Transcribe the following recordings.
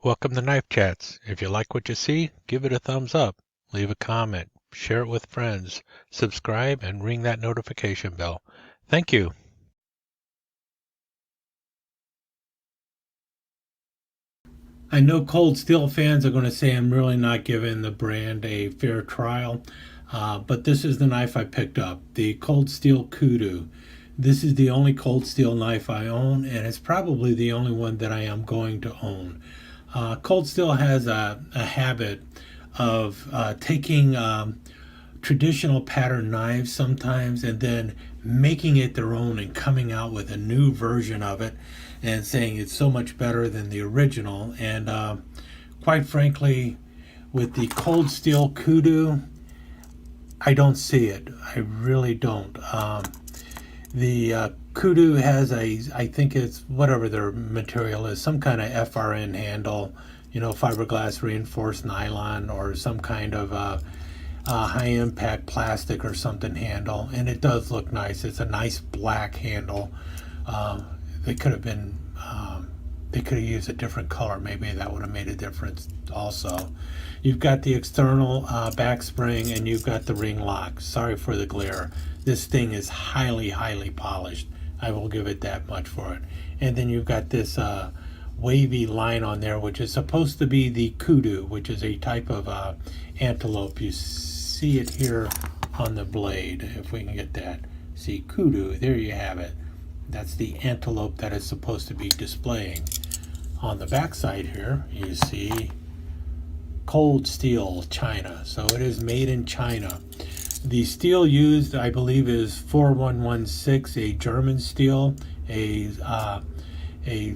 Welcome to Knife Chats. If you like what you see, give it a thumbs up, leave a comment, share it with friends, subscribe, and ring that notification bell. Thank you. I know Cold Steel fans are going to say I'm really not giving the brand a fair trial, but this is the knife I picked up, the Cold Steel Kudu. This is the only Cold Steel knife I own, and it's probably the only one that I am going to own. Cold Steel has a habit of taking traditional pattern knives sometimes and then making it their own and coming out with a new version of it and saying it's so much better than the original. And quite frankly, with the Cold Steel Kudu, I don't see it. I really don't. The Kudu has I think it's whatever their material is, some kind of FRN handle, fiberglass reinforced nylon or some kind of high impact plastic or something handle, and it does look nice. It's a nice black handle. They could have been they could have used a different color. Maybe that would have made a difference also. You've got the external back spring and you've got the ring lock. Sorry for the glare. This thing is highly polished. I will give it that much for it. And then you've got this wavy line on there, which is supposed to be the kudu, which is a type of antelope. You see it here on the blade, if we can get that. See, kudu, there you have it. That's the antelope that is supposed to be displaying. On the back side here, you see Cold Steel China. So it is made in China. The steel used, I believe, is 4116, a German steel, a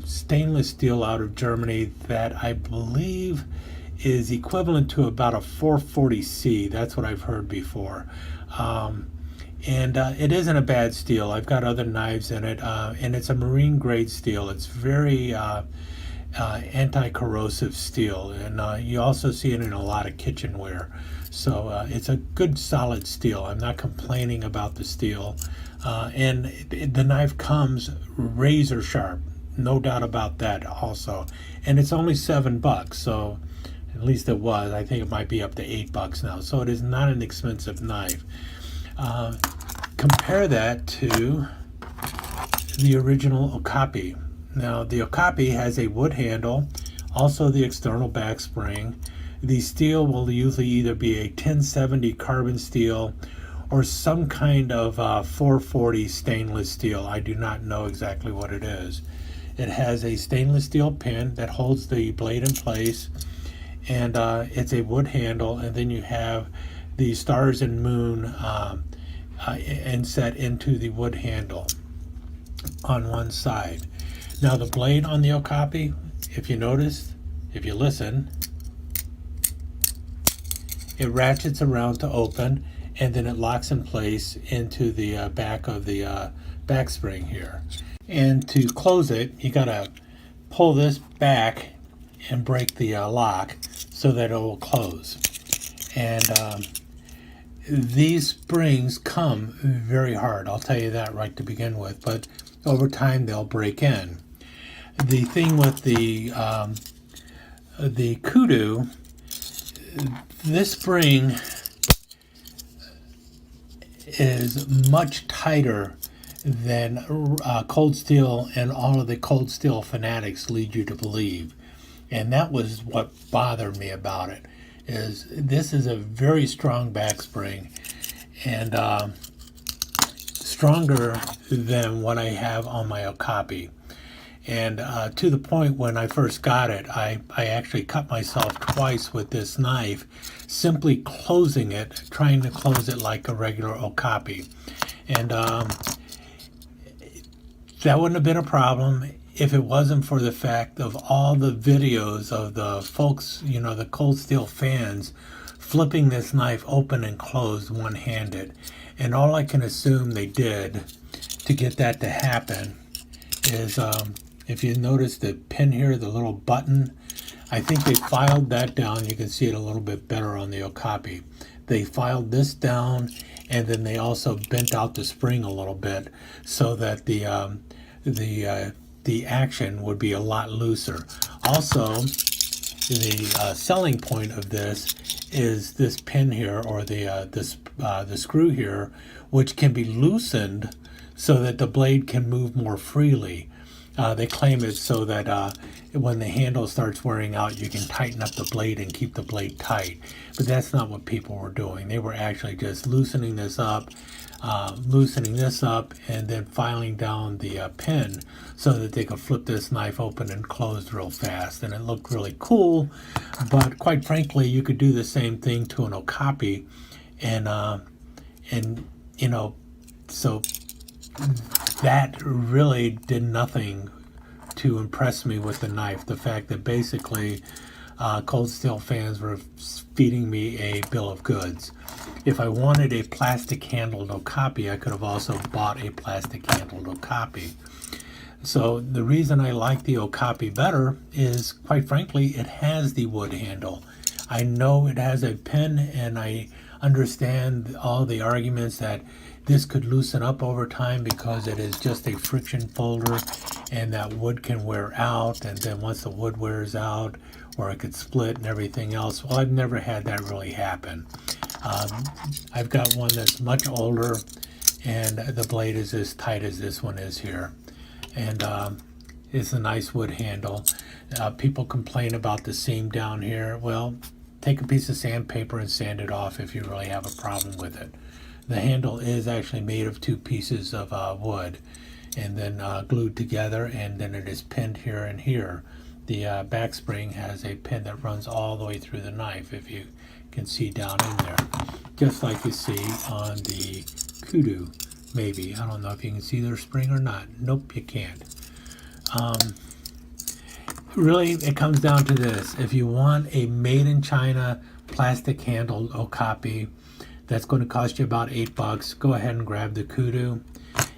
stainless steel out of Germany that I believe is equivalent to about a 440C. That's what I've heard before. And it isn't a bad steel. I've got other knives in it, and it's a marine grade steel. It's very anti-corrosive steel, and you also see it in a lot of kitchenware. So it's a good solid steel. I'm not complaining about the steel, and the knife comes razor sharp, no doubt about that also. And it's only $7, so at least it was. I think it might be up to $8 now. So it is not an expensive knife. Compare that to the original Okapi. Now, the Okapi has a wood handle, also the external back spring. The steel will usually either be a 1070 carbon steel or some kind of 440 stainless steel. I do not know exactly what it is. It has a stainless steel pin that holds the blade in place, and it's a wood handle, and then you have the stars and moon inset into the wood handle on one side. Now the blade on the Okapi, if you notice, if you listen, it ratchets around to open, and then it locks in place into the back of the back spring here. And to close it, you gotta pull this back and break the lock so that it will close. And these springs come very hard, I'll tell you that right to begin with, but over time they'll break in. The thing with the Kudu, this spring is much tighter than Cold Steel and all of the Cold Steel fanatics lead you to believe. And that was what bothered me about it. Is this is a very strong back spring, and stronger than what I have on my Okapi. And to the point when I first got it, I actually cut myself twice with this knife, simply closing it, trying to close it like a regular Okapi. And that wouldn't have been a problem if it wasn't for the fact of all the videos of the folks, the Cold Steel fans, flipping this knife open and closed one-handed. And all I can assume they did to get that to happen is, if you notice the pin here, the little button, I think they filed that down. You can see it a little bit better on the Okapi. They filed this down, and then they also bent out the spring a little bit so that the action would be a lot looser. Also, The selling point of this is this pin here, or the screw here, which can be loosened so that the blade can move more freely. They claim it's so that when the handle starts wearing out, you can tighten up the blade and keep the blade tight. But that's not what people were doing. They were actually just loosening this up, and then filing down the pin so that they could flip this knife open and closed real fast. And it looked really cool. But quite frankly, you could do the same thing to an Okapi, and so that really did nothing to impress me with the knife. The fact that basically Cold Steel fans were feeding me a bill of goods. If I wanted a plastic handled Okapi, I could have also bought a plastic handled Okapi. So the reason I like the Okapi better is, quite frankly, it has the wood handle. I know it has a pin, and I understand all the arguments that this could loosen up over time because it is just a friction folder, and that wood can wear out, and then once the wood wears out, or it could split and everything else. Well, I've never had that really happen. I've got one that's much older, and the blade is as tight as this one is here, and it's a nice wood handle. People complain about the seam down here. Well, take a piece of sandpaper and sand it off if you really have a problem with it. The handle is actually made of two pieces of wood and then glued together, and then it is pinned here and here. The back spring has a pin that runs all the way through the knife, if you can see down in there, just like you see on the Kudu. Maybe, I don't know if you can see their spring or not. Nope, you can't. Really, it comes down to this. If you want a made in China plastic handled Okapi, that's going to cost you about $8. Go ahead and grab the Kudu.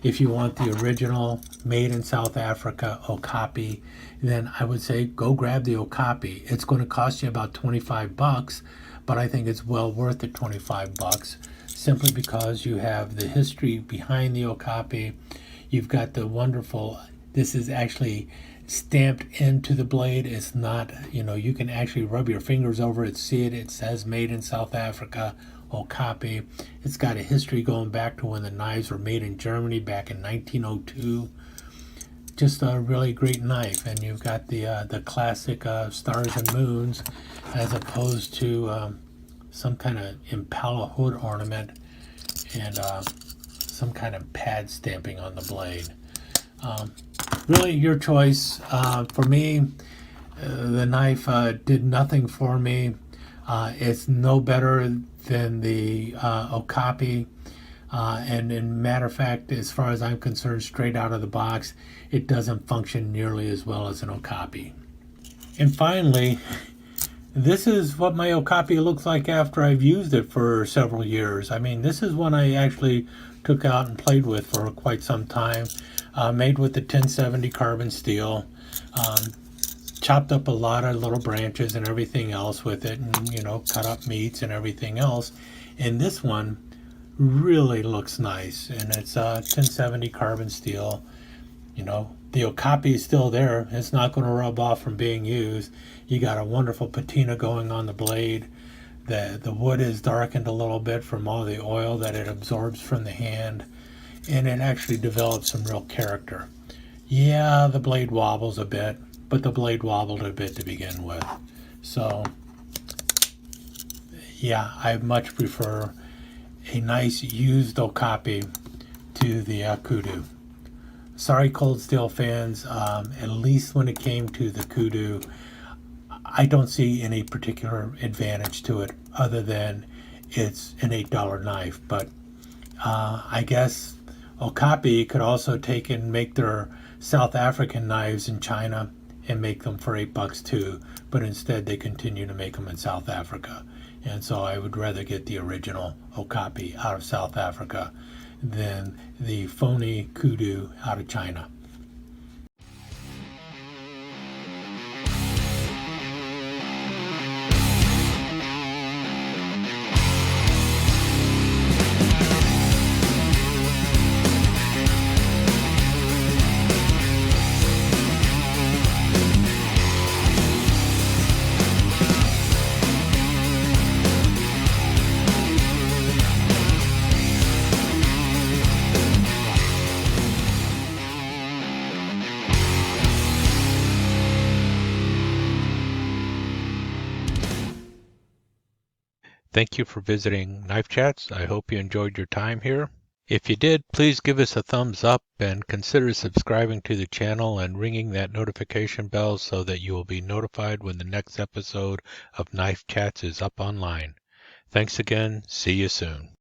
If you want the original made in South Africa Okapi, then I would say go grab the Okapi. It's going to cost you about $25, but I think it's well worth the $25 simply because you have the history behind the Okapi. You've got the wonderful, this is actually stamped into the blade. It's not, you can actually rub your fingers over it, see it. It says made in South Africa Okapi. It's got a history going back to when the knives were made in Germany back in 1902. Just a really great knife. And you've got the classic stars and moons, as opposed to some kind of impala hood ornament and some kind of pad stamping on the blade. Really your choice. For me, the knife did nothing for me. It's no better than the Okapi, and in matter of fact, as far as I'm concerned, straight out of the box, it doesn't function nearly as well as an Okapi. And finally, this is what my Okapi looks like after I've used it for several years. I mean, this is one I actually took out and played with for quite some time. Made with the 1070 carbon steel. Chopped up a lot of little branches and everything else with it, and cut up meats and everything else. And this one really looks nice, and it's 1070 carbon steel. The Okapi is still there. It's not going to rub off from being used. You got a wonderful patina going on the blade. The wood is darkened a little bit from all the oil that it absorbs from the hand, and it actually develops some real character. Yeah, the blade wobbles a bit, but the blade wobbled a bit to begin with. So, yeah, I much prefer a nice used Okapi to the Kudu. Sorry, Cold Steel fans, at least when it came to the Kudu, I don't see any particular advantage to it other than it's an $8 knife. But I guess Okapi could also take and make their South African knives in China and make them for $8 too, but instead they continue to make them in South Africa. And so I would rather get the original Okapi out of South Africa than the phony Kudu out of China. Thank you for visiting Knife Chats. I hope you enjoyed your time here. If you did, please give us a thumbs up and consider subscribing to the channel and ringing that notification bell so that you will be notified when the next episode of Knife Chats is up online. Thanks again. See you soon.